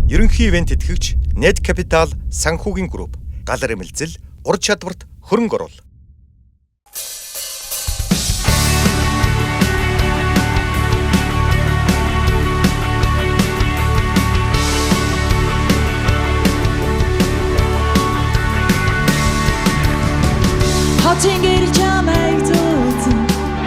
Ерөнхий ивент тэтгэгч Net Capital санхүүгийн групп. Галар эмэлзэл, ур чадварт хөрөнгө оруул. Хотын гэрэл чамайг зөөцөн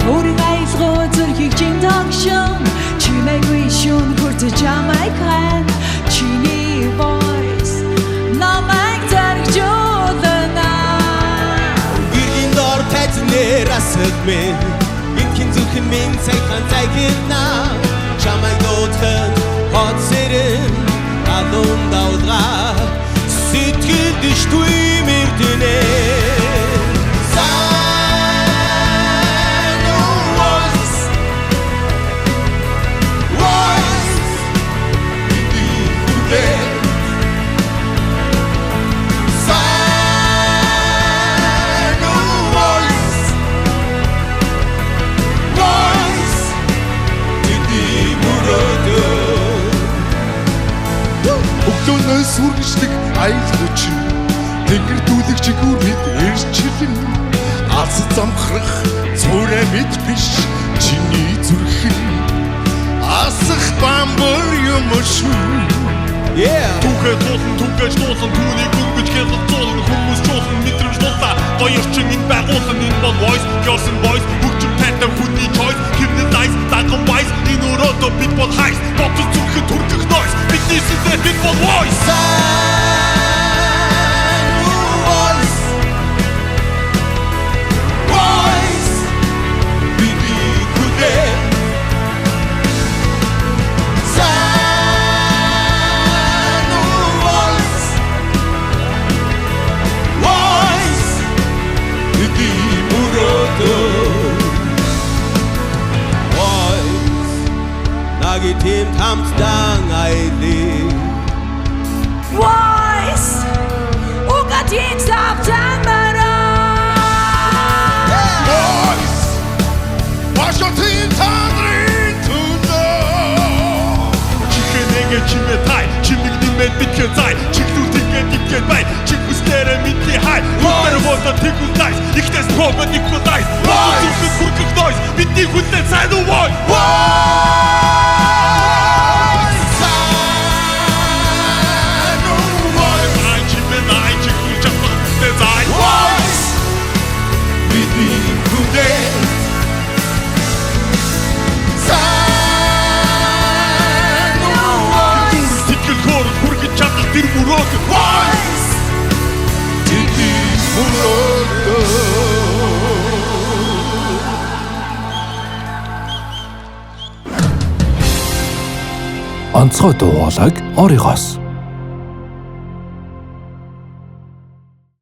өөрийн айлгоо зүрхийг чин тогшон чимээгүй шүн хүртэж чамайг хан чиний voice намайг заргажуулна Иргэн дор тайзнэр асадмэн инхэн зүрхэн минь сайхан зайгина чамайг дуудхан хот сэрэн алун даудра сэтгэл дэштүй мэрдэнэ Сүргэж айлгууч тэнгэр дүүлэг чигүүр мэд эрчилэн алс замхрах цөөрэ мэд биш чиний зүрхэн асах бамбар юм шүү Түгэж дуулан түүнийг өргөж хялах зуулан хүмүүс чуулан мэдрэмж дуулаа гоёрчин энэ байгуулсан энэ бол voice Girls and boys бүгд тайтай хүний choice hypnotize даган wise энэ өрөөдөө бид бол хайс бодол зүрхэн түргэх noise бидний сүлээ бид бол voice Tim tamstang aili voice ugatin saptamara Voice Washington Tandrin Tuno Чикэнэгэ чимэ тай чимэг нэмэд битгэ зай чиглүү тингэ дипгэ бай чигвүстэрэ мэдхи хай үтэр бодо тэгвэл дайс ихтэс пробо николайс бодо хүргэх нойс бидний хүлэн сайн уу Тэр мөрөөд voice Тэдний мөрөөдөө Онцгой дуу хоолойг оригоос